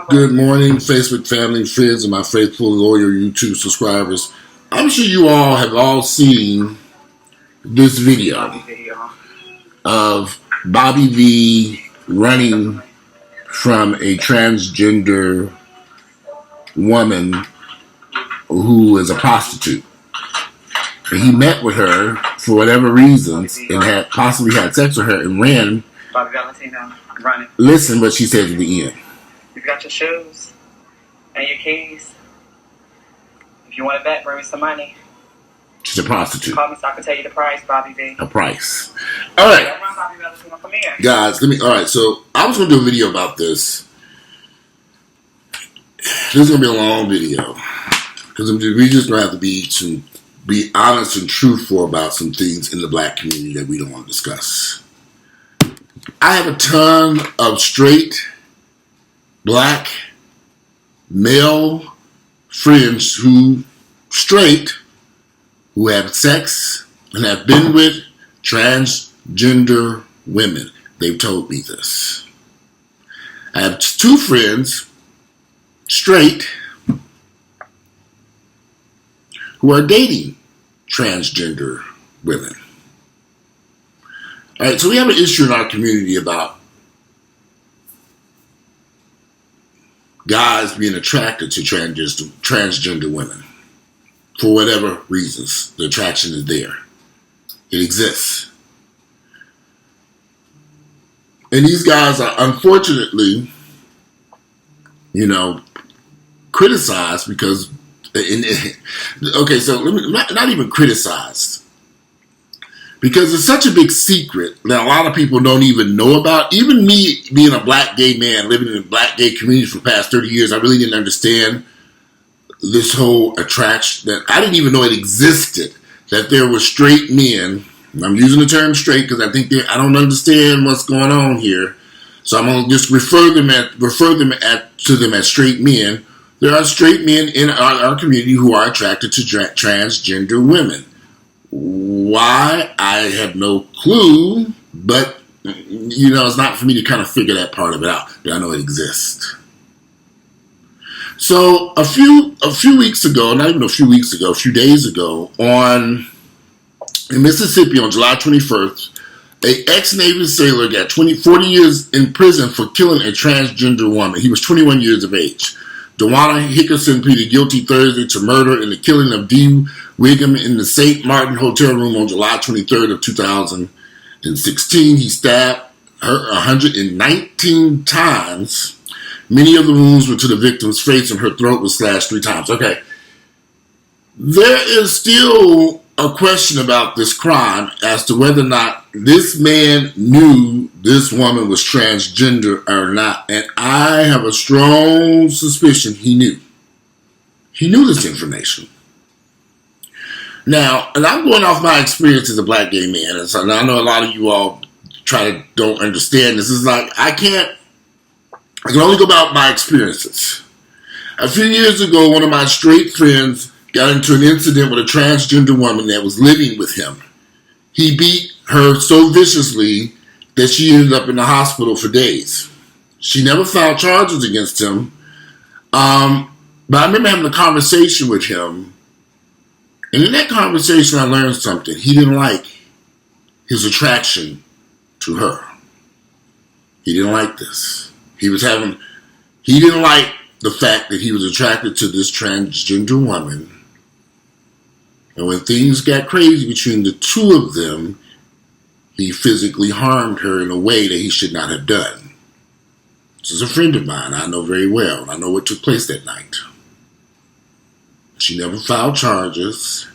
Good morning, Facebook family, friends, and my faithful loyal YouTube subscribers. I'm sure you all have all seen this video of Bobby V running from a transgender woman who is a prostitute. And he met with her for whatever reasons and had possibly had sex with her and ran. Bobby Valentino, running. Listen what she said at the end. You've got your shoes and your keys. If you want it back, bring me some money. She's a prostitute. Call me so I can tell you the price, Bobby V. A price. All right. Don't run, Bobby Valentino. Come here. Guys, alright, so I was going to do a video about this. This is going to be a long video. Because we just going to have to be honest and truthful about some things in the black community that we don't want to discuss. I have a ton of straight, black, male friends who have sex and have been with transgender women. They've told me this. I have two friends, straight, who are dating transgender women. All right, so we have an issue in our community about guys being attracted to transgender women. For whatever reasons, the attraction is there. It exists. And these guys are unfortunately, criticized because, okay, so let me, not even criticized. Because it's such a big secret that a lot of people don't even know about. Even me being a black gay man, living in a black gay community for the past 30 years, I really didn't understand this whole attraction. That I didn't even know it existed. That there were straight men. I'm using the term straight because I think I don't understand what's going on here. So I'm going to just refer them to them as straight men. There are straight men in our community who are attracted to transgender women. Why? I have no clue, but it's not for me to kind of figure that part of it out. But I know it exists. So a few weeks ago, not even a few weeks ago, a few days ago, in Mississippi on July 21st, an ex-Navy sailor got 40 years in prison for killing a transgender woman. He was 21 years of age. Dewana Hickerson pleaded guilty Thursday to murder in the killing of Dee Wiggum in the St. Martin Hotel room on July 23rd of 2016. He stabbed her 119 times. Many of the wounds were to the victim's face and her throat was slashed 3 times. Okay. There is still a question about this crime as to whether or not this man knew this woman was transgender or not. And I have a strong suspicion he knew. He knew this information. Now, and I'm going off my experience as a black gay man, and so I know a lot of you all don't understand this. It's like I can only go about my experiences. A few years ago, one of my straight friends got into an incident with a transgender woman that was living with him. He beat her so viciously that she ended up in the hospital for days. She never filed charges against him. But I remember having a conversation with him. And in that conversation, I learned something. He didn't like his attraction to her. He didn't like this. He didn't like the fact that he was attracted to this transgender woman. And when things got crazy between the two of them, he physically harmed her in a way that he should not have done. This is a friend of mine I know very well. I know what took place that night. She never filed charges.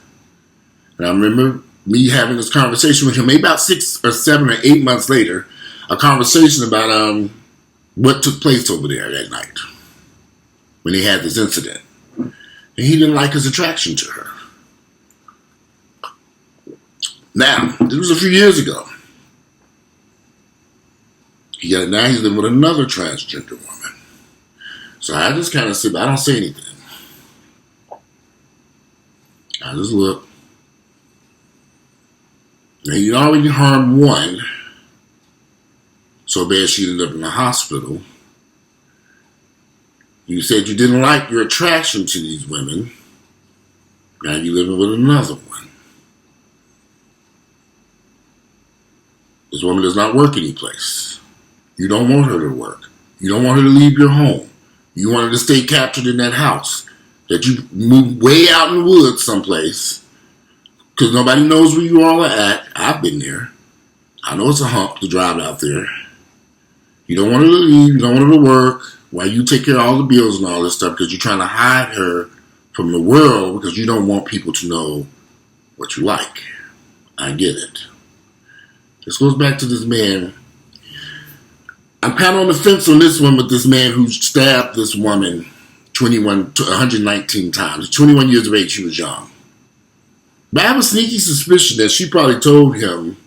And I remember me having this conversation with him maybe about 6 or 7 or 8 months later, a conversation about what took place over there that night when he had this incident. And he didn't like his attraction to her. Now, this was a few years ago. Now he's living with another transgender woman. So I just kind of sit back. I don't say anything. I just look. Now, you already harmed one. So bad she ended up in the hospital. You said you didn't like your attraction to these women. Now you're living with another one. This woman does not work anyplace. You don't want her to work. You don't want her to leave your home. You want her to stay captured in that house. That you move way out in the woods someplace. Because nobody knows where you all are at. I've been there. I know it's a hump to drive out there. You don't want her to leave. You don't want her to work while you take care of all the bills and all this stuff because you're trying to hide her from the world because you don't want people to know what you like. I get it. This goes back to this man. I'm kind of on the fence on this one with this man who stabbed this woman 119 times. 21 years of age, she was young. But I have a sneaky suspicion that she probably told him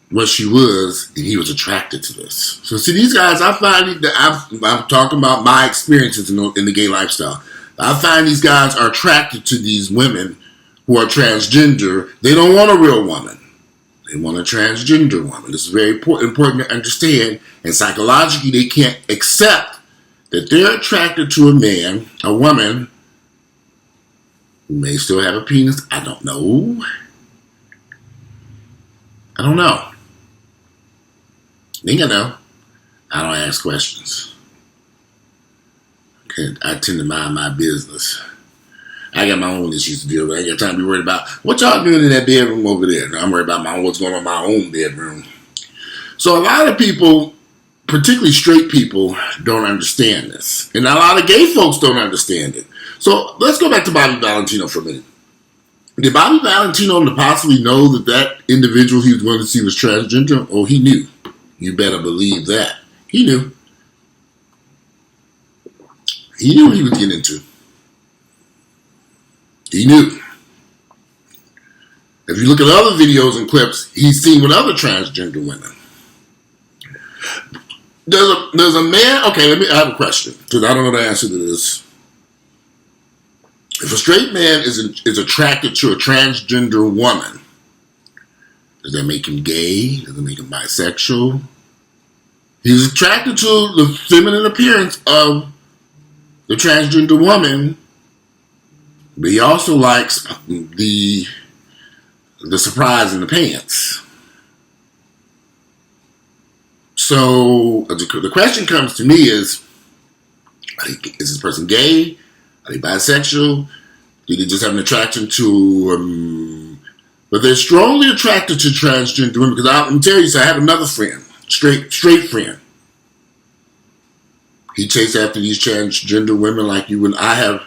what she was, and he was attracted to this. So see, these guys, I find that I'm talking about my experiences in the gay lifestyle. I find these guys are attracted to these women who are transgender. They don't want a real woman. They want a transgender woman. This is very important to understand. And psychologically, they can't accept that they're attracted to a man, a woman, who may still have a penis. I don't know. I don't know. I think I know. I don't ask questions. I tend to mind my business. I got my own issues to deal with. I ain't got time to be worried about what y'all doing in that bedroom over there. I'm worried about what's going on in my own bedroom. So a lot of people, particularly straight people, don't understand this. And a lot of gay folks don't understand it. So let's go back to Bobby Valentino for a minute. Did Bobby Valentino possibly know that individual he was going to see was transgender? Oh, he knew. You better believe that. He knew. He knew what he was getting into. He knew. If you look at other videos and clips, he's seen with other transgender women. There's a man. Okay, I have a question because I don't know the answer to this. If a straight man is attracted to a transgender woman, does that make him gay? Does it make him bisexual? He's attracted to the feminine appearance of the transgender woman, but he also likes the surprise in the pants. So the question comes to me is this person gay? Are they bisexual? Do they just have an attraction to but they're strongly attracted to transgender women? Because I'm telling you, so I have another friend, straight friend. He chases after these transgender women like you and I have.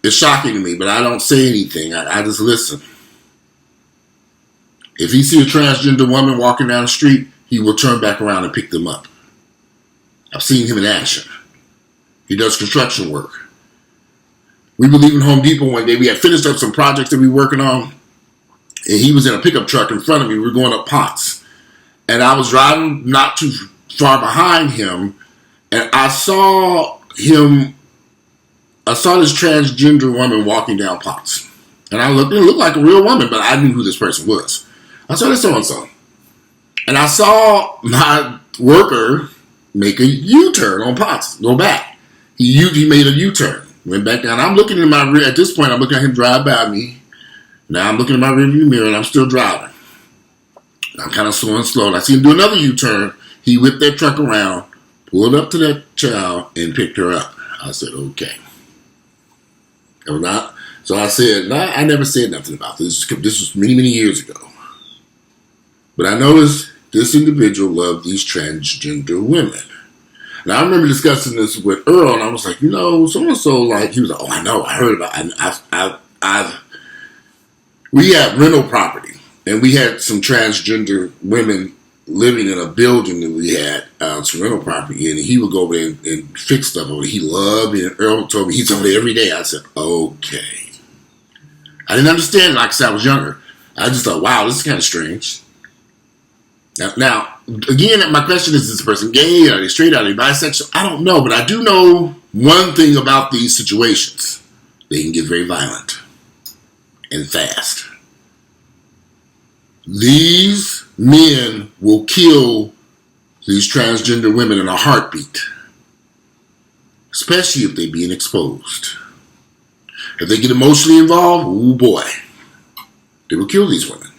It's shocking to me, but I don't say anything. I just listen. If he sees a transgender woman walking down the street, he will turn back around and pick them up. I've seen him in action. He does construction work. We were leaving Home Depot one day. We had finished up some projects that we were working on. And he was in a pickup truck in front of me. We were going up Ponce. And I was driving not too far behind him. And I saw this transgender woman walking down Ponce. And it looked like a real woman, but I knew who this person was. I saw this so-and-so. And I saw my worker make a U-turn on Ponce, go back. He made a U-turn. Went back down. I'm looking in my rear. At this point, I'm looking at him drive by me. Now I'm looking in my rearview mirror, and I'm still driving. I'm kind of slow. And I see him do another U-turn. He whipped that truck around, pulled up to that child, and picked her up. I said, okay. So I said, I never said nothing about this. This was many, many years ago. But I noticed this individual loved these transgender women. Now, I remember discussing this with Earl, and I was like, so-and-so, like, he was like, oh, I know, I heard about it. We had rental property, and we had some transgender women living in a building that we had some rental property in, and he would go over there and fix stuff over there. He loved it, and Earl told me he's over there every day. I said, okay. I didn't understand it like I said I was younger. I just thought, wow, this is kind of strange. Now, again, my question is this person gay? Are they straight? Are they bisexual? I don't know, but I do know one thing about these situations. They can get very violent and fast. These men will kill these transgender women in a heartbeat. especially if they're being exposed. If they get emotionally involved, oh boy, they will kill these women.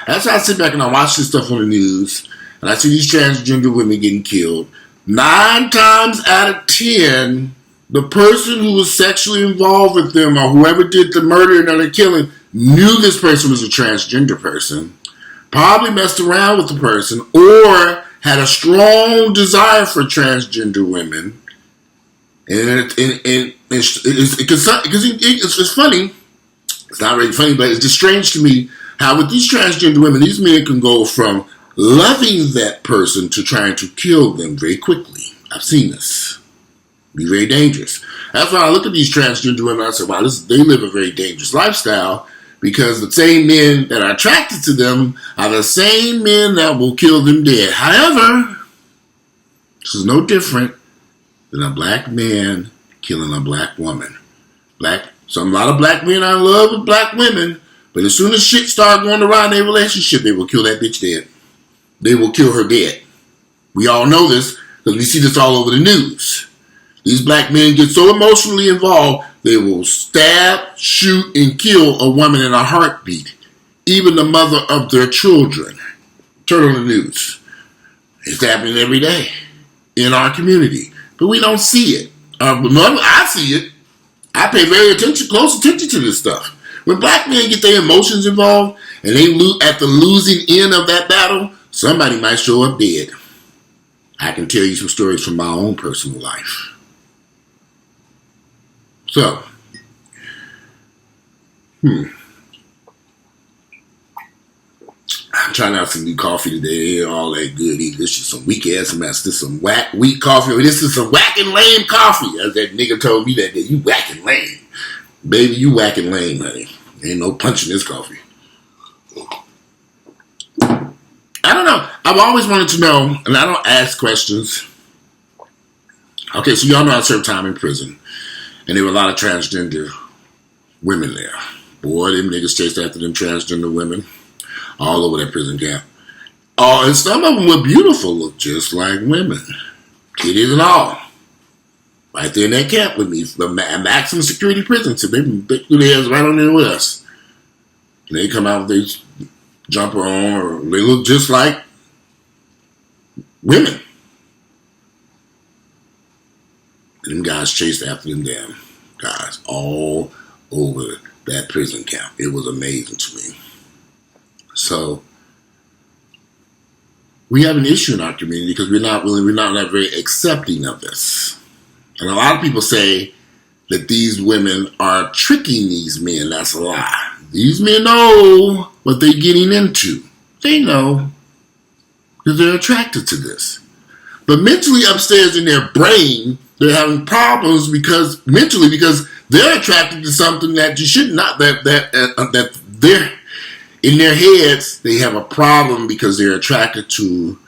That's why I sit back and I watch this stuff on the news, and I see these transgender women getting killed. 9 times out of 10, the person who was sexually involved with them or whoever did the murder and the killing knew this person was a transgender person, probably messed around with the person, or had a strong desire for transgender women. And it's funny. It's not really funny, but it's just strange to me how with these transgender women, these men can go from loving that person to trying to kill them very quickly. I've seen this. Be very dangerous. That's why I look at these transgender women, I say, wow, they live a very dangerous lifestyle, because the same men that are attracted to them are the same men that will kill them dead. However, this is no different than a black man killing a black woman. A lot of black men are in love with black women, but as soon as shit starts going around their relationship, they will kill that bitch dead. They will kill her dead. We all know this because we see this all over the news. These black men get so emotionally involved, they will stab, shoot, and kill a woman in a heartbeat, even the mother of their children. Turn on the news. It's happening every day in our community, but we don't see it. I see it. I pay very close attention to this stuff. When black men get their emotions involved and they at the losing end of that battle, somebody might show up dead. I can tell you some stories from my own personal life. So, I'm trying out some new coffee today. All that good. This is some weak ass mess. This is some weak coffee. This is some whack and lame coffee. As that nigga told me that day. You whack and lame. Baby, you whack and lame, honey. Ain't no punch in this coffee. I don't know. I've always wanted to know, and I don't ask questions. Okay, so y'all know I served time in prison. And there were a lot of transgender women there. Boy, them niggas chased after them transgender women all over that prison camp. Oh, and some of them were beautiful, looked just like women. Titties and all. Right there in that camp with me. The maximum security prison. So they threw their heads right on there with us. And they come out with their jumper on, or they look just like women. And them guys chased after them damn guys all over that prison camp. It was amazing to me. So we have an issue in our community because we're not very accepting of this. And a lot of people say that these women are tricking these men. That's a lie. These men know what they're getting into. They know because they're attracted to this. But mentally upstairs in their brain, they're having problems because they're attracted to something that you should not, that they're in their heads, they have a problem because they're attracted to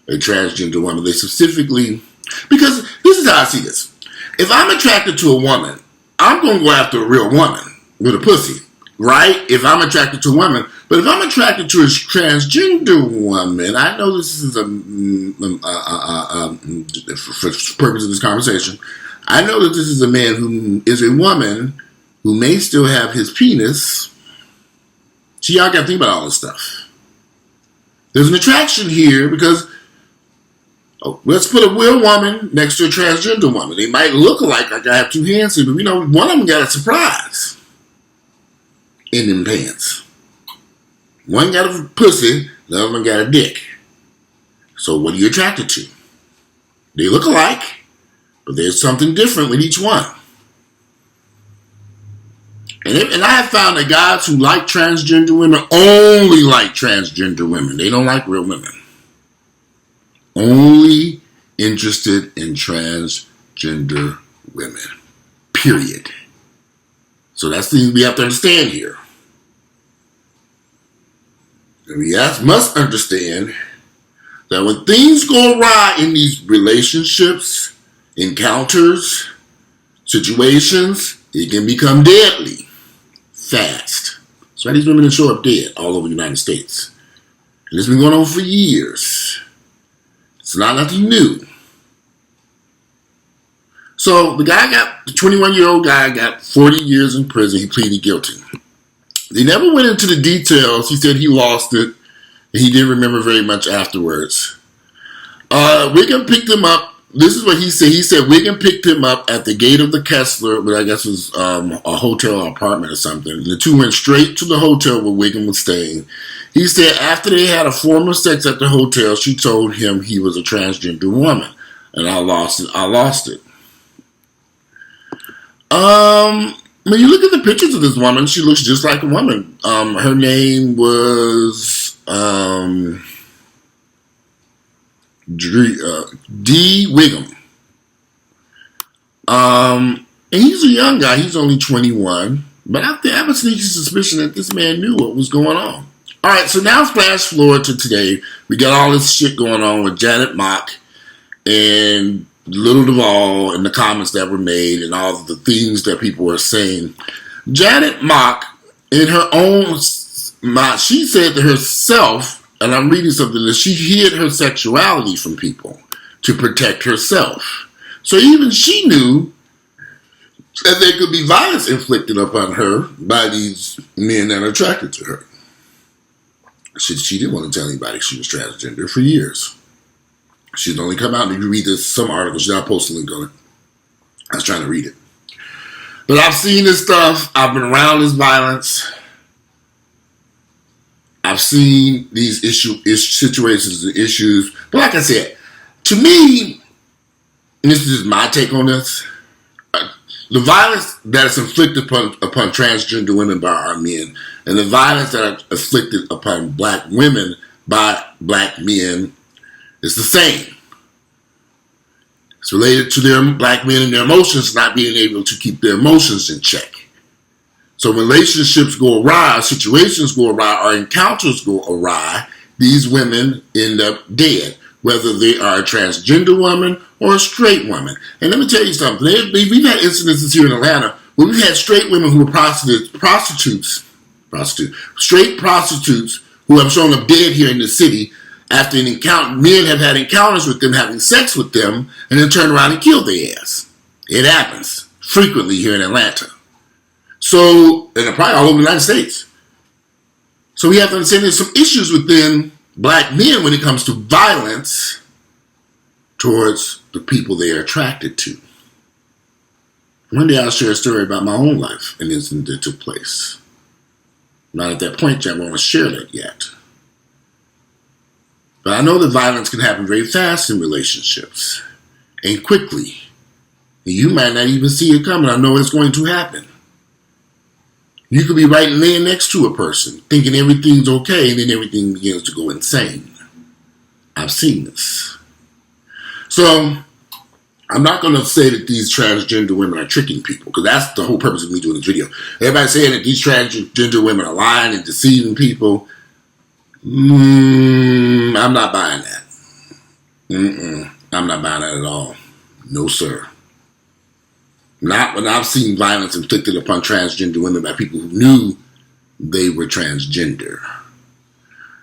a transgender woman. They specifically, because this is how I see this. If I'm attracted to a woman, I'm going to go after a real woman with a pussy, right? If I'm attracted to a woman. But if I'm attracted to a transgender woman, I know this is for purpose of this conversation, I know that this is a man who is a woman who may still have his penis. See, y'all got to think about all this stuff. There's an attraction here because let's put a real woman next to a transgender woman. They might look like I have two hands here, but we know one of them got a surprise in them pants. One got a pussy, the other one got a dick. So what are you attracted to? They look alike, but there's something different with each one. And I have found that guys who like transgender women only like transgender women. They don't like real women. Only interested in transgender women. Period. So that's the thing we have to understand here. And we must understand that when things go awry in these relationships, encounters, situations, it can become deadly fast. That's why these women show up dead all over the United States. And it's been going on for years. It's not nothing new. So the 21-year-old guy got 40 years in prison. He pleaded guilty. They never went into the details. He said he lost it, and he didn't remember very much afterwards. Wiggum picked him up. This is what he said. He said Wiggum picked him up at the gate of the Kessler, but I guess it was a hotel or apartment or something. The two went straight to the hotel where Wiggum was staying. He said after they had a form of sex at the hotel, she told him he was a transgender woman, and I lost it. When you look at the pictures of this woman, she looks just like a woman. Her name was D. Wiggum. And he's a young guy. He's only 21. But I have a sneaky suspicion that this man knew what was going on. All right, so now flash forward to today. We got all this shit going on with Janet Mock and Little Duval and the comments that were made and all of the things that people were saying. Janet Mock, in her own mind, she said to herself, and I'm reading something, that she hid her sexuality from people to protect herself. So even she knew that there could be violence inflicted upon her by these men that are attracted to her. She didn't want to tell anybody she was transgender for years. She'd only come out and you read some articles. I'll post a link on it. I was trying to read it. But I've seen this stuff. I've been around this violence. I've seen these situations and issues. But like I said, to me, and this is just my take on this, the violence that is inflicted upon transgender women by our men and the violence that is inflicted upon black women by black men is the same. It's related to their black men and their emotions not being able to keep their emotions in check. So relationships go awry, situations go awry, or encounters go awry, these women end up dead, whether they are a transgender woman or a straight woman. And let me tell you something. We've had incidences here in Atlanta where we've had straight women who were straight prostitutes who have shown up dead here in the city after an encounter. Men have had encounters with them, having sex with them, and then turn around and kill their ass. It happens frequently here in Atlanta. So, and probably all over the United States. So we have to understand there's some issues within black men when it comes to violence towards the people they are attracted to. One day I'll share a story about my own life and incident that took place. I'm not at that point yet. I want to share that yet. But I know that violence can happen very fast in relationships and quickly. And you might not even see it coming. I know it's going to happen. You could be right laying next to a person, thinking everything's okay, and then everything begins to go insane. I've seen this. So, I'm not going to say that these transgender women are tricking people, because that's the whole purpose of me doing this video. Everybody's saying that these transgender women are lying and deceiving people. I'm not buying that. I'm not buying that at all. No, sir. Not when I've seen violence inflicted upon transgender women by people who knew they were transgender.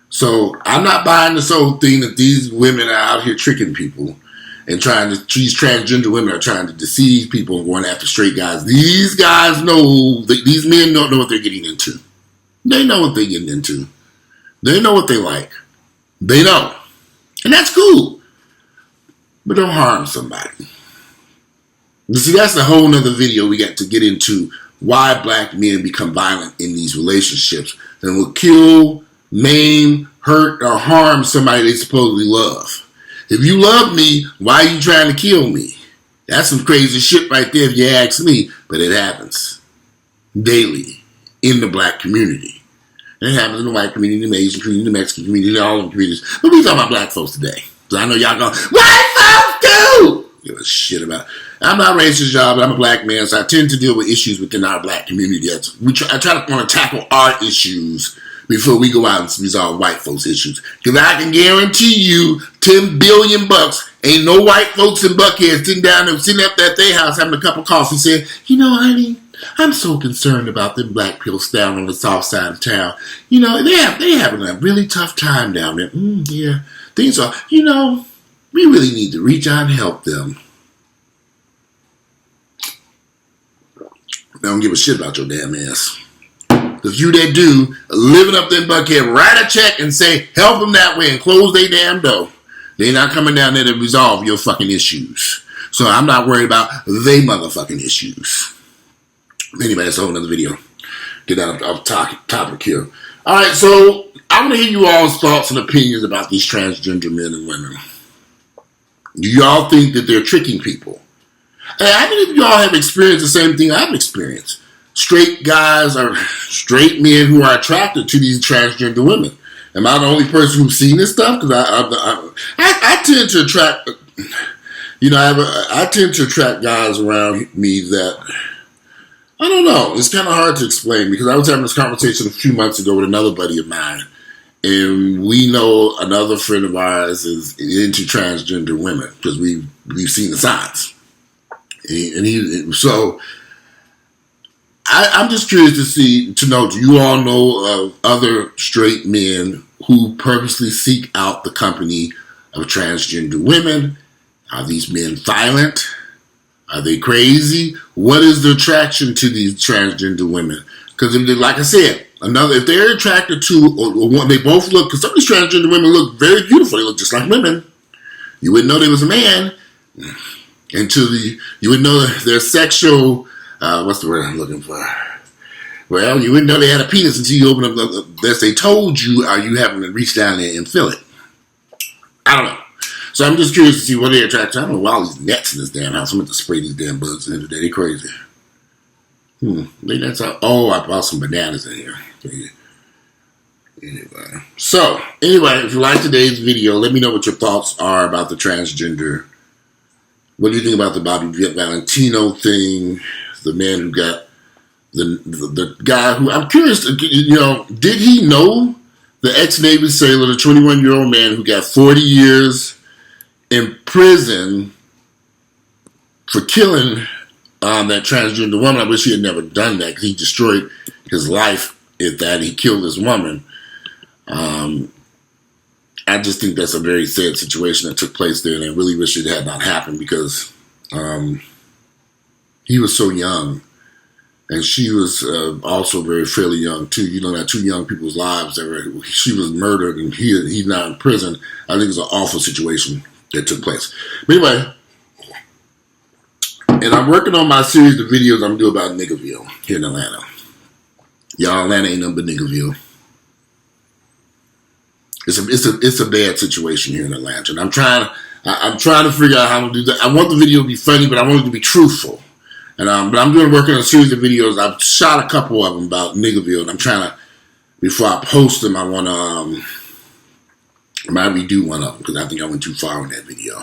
So I'm not buying this whole thing that these women are out here tricking people and these transgender women are trying to deceive people and going after straight guys. These guys know, these men don't know what they're getting into. They know what they're getting into. They know what they like. They know. And that's cool. But don't harm somebody. You see, that's a whole nother video we got to get into why black men become violent in these relationships and will kill, maim, hurt, or harm somebody they supposedly love. If you love me, why are you trying to kill me? That's some crazy shit right there if you ask me, but it happens daily in the black community. It happens in the white community, the Asian community, the Mexican community, all the communities. But we talking about black folks today. So I know y'all going, white folks too! Give a shit about it. I'm not racist, y'all, but I'm a black man, so I tend to deal with issues within our black community. I try to want to tackle our issues before we go out and resolve white folks' issues. Because I can guarantee you, $10 billion ain't no white folks in Buckhead sitting up at their house having a cup of coffee saying, you know, honey, I'm so concerned about them black people down on the south side of town. You know, they having a really tough time down there. Yeah, things are, you know, we really need to reach out and help them. They don't give a shit about your damn ass. Because you that do, living up in Buckhead, write a check and say, help them that way and close their damn door. They're not coming down there to resolve your fucking issues. So I'm not worried about they motherfucking issues. Anyway, that's a whole nother video. Get out of topic here. Alright, so I want to hear you all's thoughts and opinions about these transgender men and women. Do y'all think that they're tricking people? And how many of y'all have experienced the same thing I've experienced? Straight guys or straight men who are attracted to these transgender women. Am I the only person who's seen this stuff? Because I tend to attract, I tend to attract guys around me that, I don't know, it's kind of hard to explain because I was having this conversation a few months ago with another buddy of mine, and we know another friend of ours is into transgender women because we've seen the signs. So I'm just curious to know, do you all know of other straight men who purposely seek out the company of transgender women? Are these men violent? Are they crazy? What is the attraction to these transgender women? Because like I said, if they're attracted to, or one, they both look, because some of these transgender women look very beautiful. They look just like women. You wouldn't know they was a man until you would know their sexual, what's the word I'm looking for? Well, you wouldn't know they had a penis until you open up unless they told you, you haven't reached down there and feel it. I don't know. So I'm just curious to see what they're attracted to. I don't know why all these nets in this damn house. I'm going to spray these damn bugs in today. They're crazy. Maybe that's how. Oh, I bought some bananas in here. Anyway, if you like today's video, let me know what your thoughts are about the transgender. What do you think about the Bobby Valentino thing? The man who got the guy who, I'm curious, did he know the ex-Navy sailor, the 21-year-old man who got 40 years in prison for killing that transgender woman? I wish he had never done that because he destroyed his life if that he killed this woman. I just think that's a very sad situation that took place there, and I really wish it had not happened because he was so young, and she was also fairly young too. You know, that two young people's lives she was murdered and he's now in prison. I think it's an awful situation that took place. But anyway, and I'm working on my series of videos I'm going to do about Niggerville here in Atlanta. Y'all, Atlanta ain't nothing but Niggerville. It's a bad situation here in Atlanta, and I'm trying to figure out how to do that. I want the video to be funny, but I want it to be truthful. And but I'm working on a series of videos. I've shot a couple of them about Niggerville, and I'm trying to, before I post them, I want to might redo one of them because I think I went too far in that video.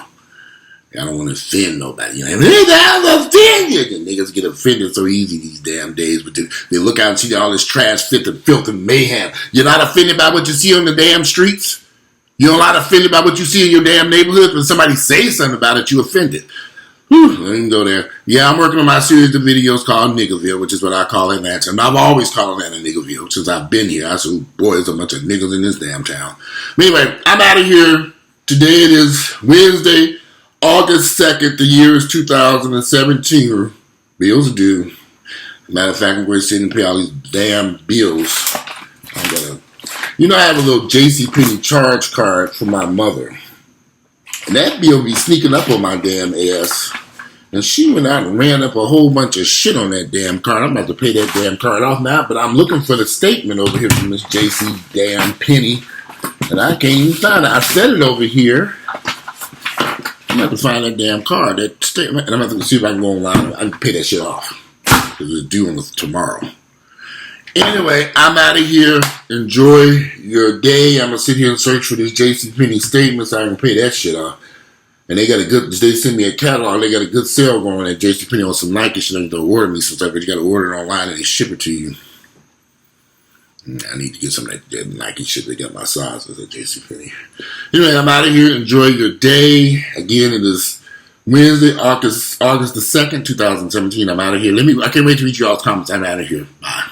I don't want to offend nobody. You know, I offend you. The niggas get offended so easy these damn days, but they look out and see all this trash, filth, and mayhem. You're not offended by what you see on the damn streets? You're not offended by what you see in your damn neighborhood? When somebody says something about it, you offended. Whew, let me go there. Yeah, I'm working on my series of videos called Niggerville, which is what I call Atlanta. And I've always called Atlanta Niggerville since I've been here. I said, boy, there's a bunch of niggas in this damn town. But anyway, I'm out of here. Today it is Wednesday, August 2nd. The year is 2017. Bills are due. Matter of fact, I'm going to sit and pay all these damn bills. I have a little JCPenney charge card for my mother. And that bill be sneaking up on my damn ass. And she went out and ran up a whole bunch of shit on that damn card. I'm about to pay that damn card off now, but I'm looking for the statement over here from Miss JC damn Penny. And I can't even find it. I set it over here. I'm going to have to find that damn card, that statement. And I'm going to have to see if I can go online. I can pay that shit off. Because it's due on tomorrow. Anyway, I'm out of here. Enjoy your day. I'm going to sit here and search for this JCPenney statement so I can pay that shit off. And they send me a catalog. They got a good sale going at JCPenney on some Nike shit. I need to order me some stuff, but you got to order it online and they ship it to you. I need to get some of that Nike shit. They got my sizes at JCPenney. Anyway, I'm out of here. Enjoy your day. Again, it is Wednesday, August the 2nd, 2017. I'm out of here. I can't wait to read you all's comments. I'm out of here. Bye.